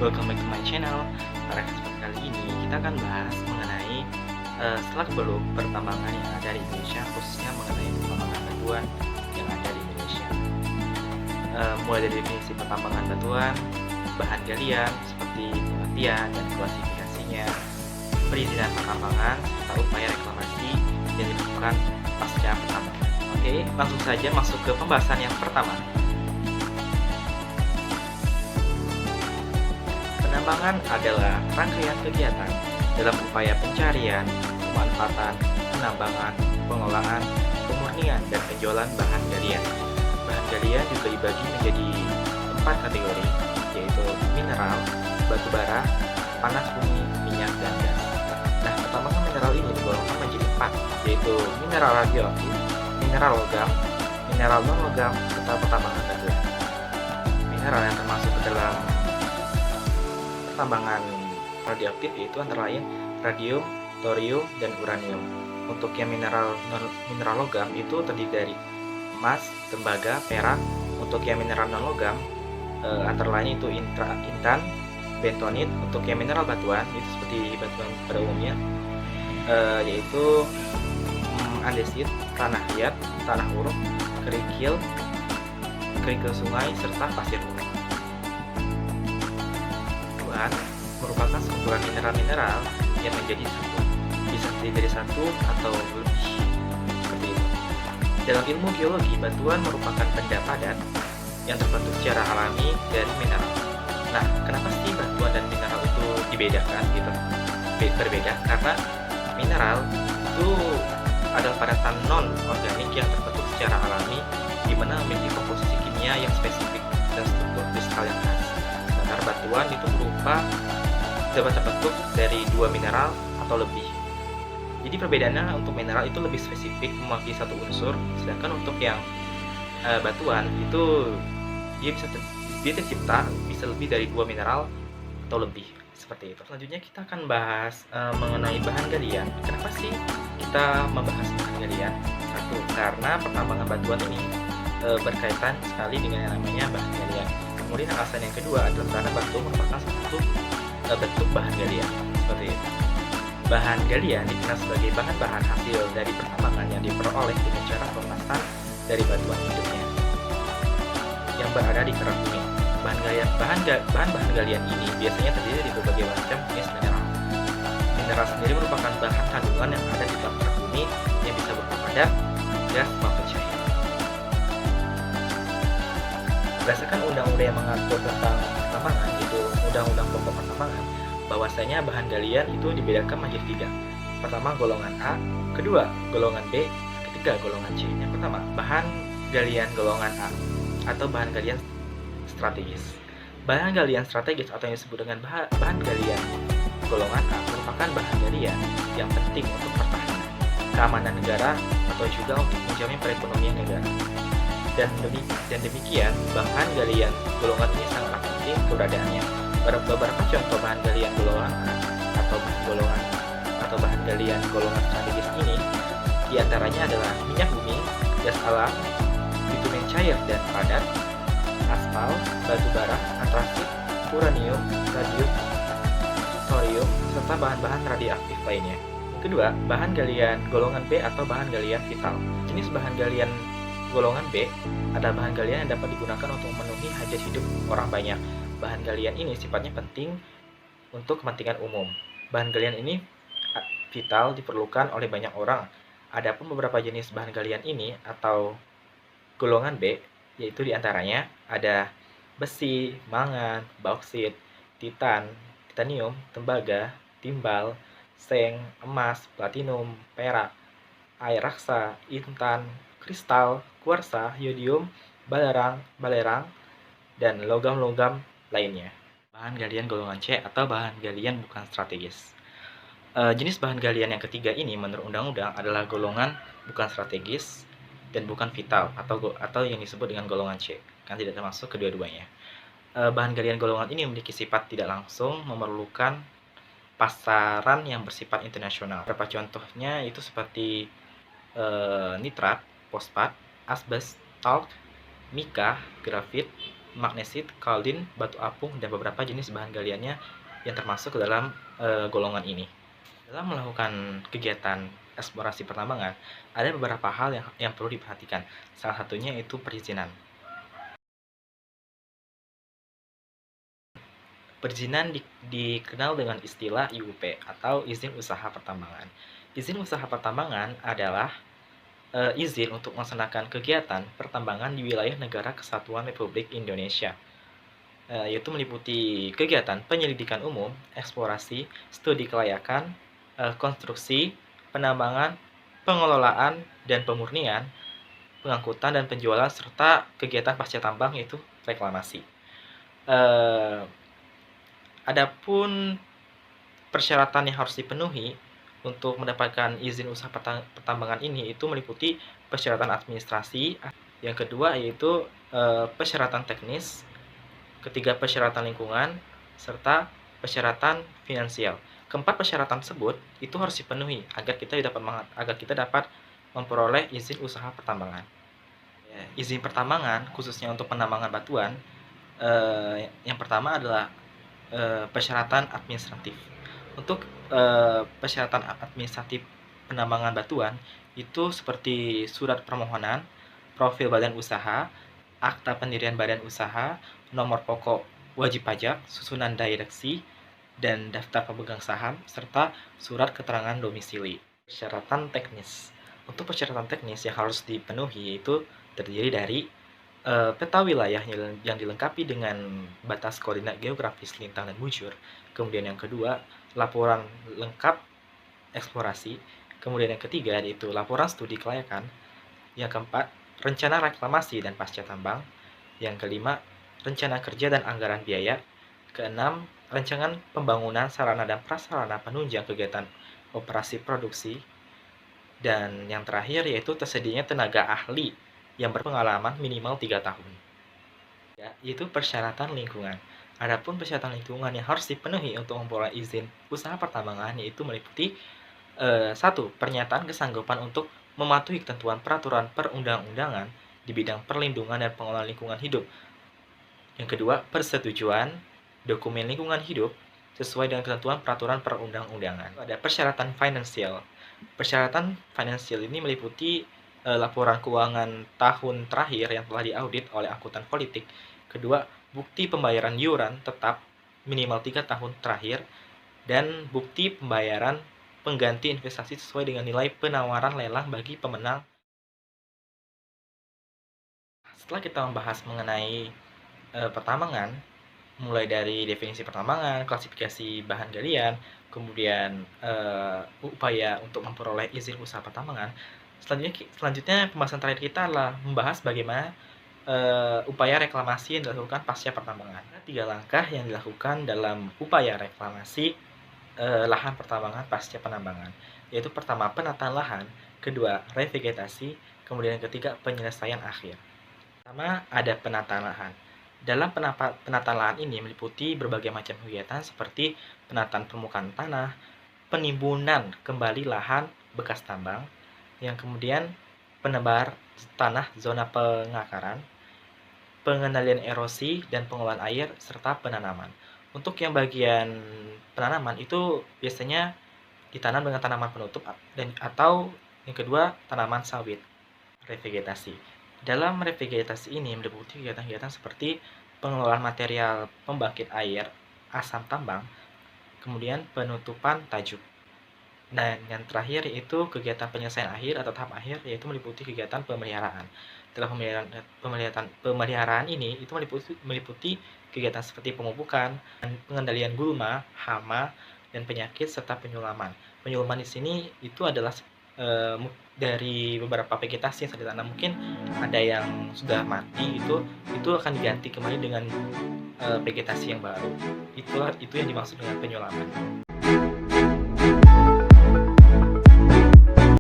welcome back to my channel. Pada kesempatan kali ini kita akan bahas mengenai selak-beluk pertambangan yang ada di Indonesia, khususnya mengenai pertambangan batuan yang ada di Indonesia. Mulai dari definisi pertambangan batuan, bahan galian seperti pengertian dan klasifikasinya, perizinan pertambangan, serta upaya reklamasi yang dilakukan pasca pertambangan. Oke, langsung saja masuk ke pembahasan yang pertama. Penambangan adalah rangkaian kegiatan dalam upaya pencarian, pemanfaatan, penambangan, pengolahan, pemurnian, dan penjualan bahan galian. Bahan galian juga dibagi menjadi 4 kategori, yaitu mineral, batu bara, panas bumi, minyak, dan gas. Nah, pertambangan mineral ini digolongkan menjadi 4, yaitu mineral radioaktif, mineral logam, mineral non-logam, serta pertambangan batuan. Mineral yang termasuk ke dalam pertambangan radioaktif yaitu antara lain radium, thorium, dan uranium. Untuk yang mineral logam itu terdiri dari emas, tembaga, perak. Untuk yang mineral non logam antara lain itu intan, bentonit. Untuk yang mineral batuan itu seperti batuan pada umumnya yaitu andesit, tanah liat, tanah uruk, kerikil sungai, serta pasir bumi. Merupakan sekumpulan mineral-mineral yang menjadi satu, bisa terdiri dari satu atau lebih, seperti itu. Dalam ilmu geologi, batuan merupakan benda padat yang terbentuk secara alami dari mineral. Nah, kenapa sih batuan dan mineral itu dibedakan gitu? Berbeda karena mineral itu adalah padatan non-organik yang terbentuk secara alami, di mana memiliki komposisi kimia yang spesifik dan struktur kristal yang khas. Sementara batuan itu berupa dapat terbentuk dari 2 mineral atau lebih. Jadi perbedaannya untuk mineral itu lebih spesifik mewakili satu unsur, sedangkan untuk yang batuan itu dia tercipta bisa lebih dari 2 mineral atau lebih, seperti itu. Selanjutnya kita akan bahas mengenai bahan galian. Kenapa sih kita membahas bahan galian? Satu, karena pertambangan batuan ini berkaitan sekali dengan yang namanya bahan galian. Kemudian alasan yang kedua adalah karena batu merupakan satu bentuk bahan galian, seperti itu. Bahan galian dikenal sebagai bahan-bahan hasil dari pertambangan yang diperoleh dengan cara pemanasan dari batuan hidupnya yang berada di kerak bumi. Bahan galian ini biasanya terdiri dari berbagai macam jenis mineral. Mineral sendiri merupakan bahan kandungan yang ada di dalam kerak bumi yang bisa berupa padat, gas, maupun cair. Berdasarkan undang-undang yang mengatur tentang pertambangan, yaitu Undang-Undang Pokok Pertambangan, bahwasanya bahan galian itu dibedakan menjadi 3. Pertama, golongan A. Kedua, golongan B. Ketiga, golongan C. Yang pertama, bahan galian golongan A atau bahan galian strategis. Bahan galian strategis atau yang disebut dengan bahan galian golongan A merupakan bahan galian yang penting untuk pertahanan, keamanan negara, atau juga untuk menjamin perekonomian negara. Dan demikian, bahan galian golongan ini sangatlah penting keberadaannya. Beberapa contoh bahan galian golongan A atau bahan galian golongan strategis ini diantaranya adalah minyak bumi, gas alam, bitumen cair dan padat, aspal, batu bara, antrasit, uranium, radium, thorium, serta bahan-bahan radioaktif lainnya. Kedua, bahan galian golongan B atau bahan galian vital. Jenis bahan galian golongan B adalah bahan galian yang dapat digunakan untuk memenuhi hajat hidup orang banyak. Bahan galian ini sifatnya penting untuk kepentingan umum. Bahan galian ini vital diperlukan oleh banyak orang. Adapun beberapa jenis bahan galian ini atau golongan B, yaitu diantaranya ada besi, mangan, bauksit, titanium, tembaga, timbal, seng, emas, platinum, perak, air raksa, intan, kristal, kuarsa, yodium, balerang, dan logam-logam lainnya. Bahan galian golongan C atau bahan galian bukan strategis. Jenis bahan galian yang ketiga ini menurut undang-undang adalah golongan bukan strategis dan bukan vital atau yang disebut dengan golongan C, kan tidak termasuk kedua-duanya. Bahan galian golongan ini memiliki sifat tidak langsung memerlukan pasaran yang bersifat internasional. Beberapa contohnya itu seperti nitrat, fosfat, asbes, talk, mika, grafit, magnesit, kaolin, batu apung, dan beberapa jenis bahan galiannya yang termasuk ke dalam golongan ini. Dalam melakukan kegiatan eksplorasi pertambangan, ada beberapa hal yang perlu diperhatikan. Salah satunya yaitu perizinan. Perizinan dikenal dengan istilah IUP atau izin usaha pertambangan. Izin usaha pertambangan adalah izin untuk melaksanakan kegiatan pertambangan di wilayah Negara Kesatuan Republik Indonesia, yaitu meliputi kegiatan penyelidikan umum, eksplorasi, studi kelayakan, konstruksi, penambangan, pengelolaan dan pemurnian, pengangkutan dan penjualan, serta kegiatan pasca tambang yaitu reklamasi. Adapun persyaratan yang harus dipenuhi untuk mendapatkan izin usaha pertambangan ini itu meliputi persyaratan administrasi, yang kedua yaitu persyaratan teknis, ketiga persyaratan lingkungan, serta persyaratan finansial. Keempat persyaratan tersebut itu harus dipenuhi agar kita dapat memperoleh izin usaha pertambangan. Izin pertambangan khususnya untuk penambangan batuan, yang pertama adalah persyaratan administratif. Untuk persyaratan administratif penambangan batuan itu seperti surat permohonan, profil badan usaha, akta pendirian badan usaha, nomor pokok wajib pajak, susunan direksi, dan daftar pemegang saham, serta surat keterangan domisili. Persyaratan teknis. Untuk persyaratan teknis yang harus dipenuhi yaitu terdiri dari peta wilayah yang dilengkapi dengan batas koordinat geografis, lintang, dan bujur. Kemudian yang kedua, laporan lengkap eksplorasi. Kemudian yang ketiga yaitu laporan studi kelayakan. Yang keempat, rencana reklamasi dan pasca tambang. Yang kelima, rencana kerja dan anggaran biaya. Keenam, rancangan pembangunan sarana dan prasarana penunjang kegiatan operasi produksi. Dan yang terakhir yaitu tersedianya tenaga ahli yang berpengalaman minimal 3 tahun. Yaitu persyaratan lingkungan. Adapun persyaratan lingkungan yang harus dipenuhi untuk memperoleh izin usaha pertambangan yaitu meliputi 1. Pernyataan kesanggupan untuk mematuhi ketentuan peraturan perundang-undangan di bidang perlindungan dan pengelolaan lingkungan hidup. Yang kedua, persetujuan dokumen lingkungan hidup sesuai dengan ketentuan peraturan perundang-undangan. Ada persyaratan finansial. Persyaratan finansial ini meliputi laporan keuangan tahun terakhir yang telah diaudit oleh akuntan politik. Kedua, bukti pembayaran iuran tetap minimal 3 tahun terakhir, dan bukti pembayaran pengganti investasi sesuai dengan nilai penawaran lelang bagi pemenang. Setelah kita membahas mengenai pertambangan, mulai dari definisi pertambangan, klasifikasi bahan galian, kemudian upaya untuk memperoleh izin usaha pertambangan, selanjutnya pembahasan terakhir kita adalah membahas bagaimana upaya reklamasi yang dilakukan pasca pertambangan. Ada 3 langkah yang dilakukan dalam upaya reklamasi lahan pertambangan pasca penambangan, yaitu pertama penataan lahan, kedua revegetasi, kemudian yang ketiga penyelesaian akhir. Pertama ada penataan lahan. Dalam penataan lahan ini meliputi berbagai macam kegiatan seperti penataan permukaan tanah, penimbunan kembali lahan bekas tambang, yang kemudian penebar tanah zona pengakaran, pengendalian erosi dan pengelolaan air, serta penanaman. Untuk yang bagian penanaman itu biasanya ditanam dengan tanaman penutup atau yang kedua tanaman sawit, revegetasi. Dalam revegetasi ini meliputi kegiatan-kegiatan seperti pengelolaan material pembangkit air, asam tambang, kemudian penutupan tajuk. Nah, yang terakhir yaitu kegiatan penyelesaian akhir atau tahap akhir, yaitu meliputi kegiatan pemeliharaan. Dalam pemeliharaan ini itu meliputi kegiatan seperti pemupukan, pengendalian gulma, hama, dan penyakit, serta penyulaman. Penyulaman di sini itu adalah dari beberapa vegetasi yang sudah ditanam, mungkin ada yang sudah mati, itu akan diganti kembali dengan vegetasi yang baru. Itu yang dimaksud dengan penyulaman.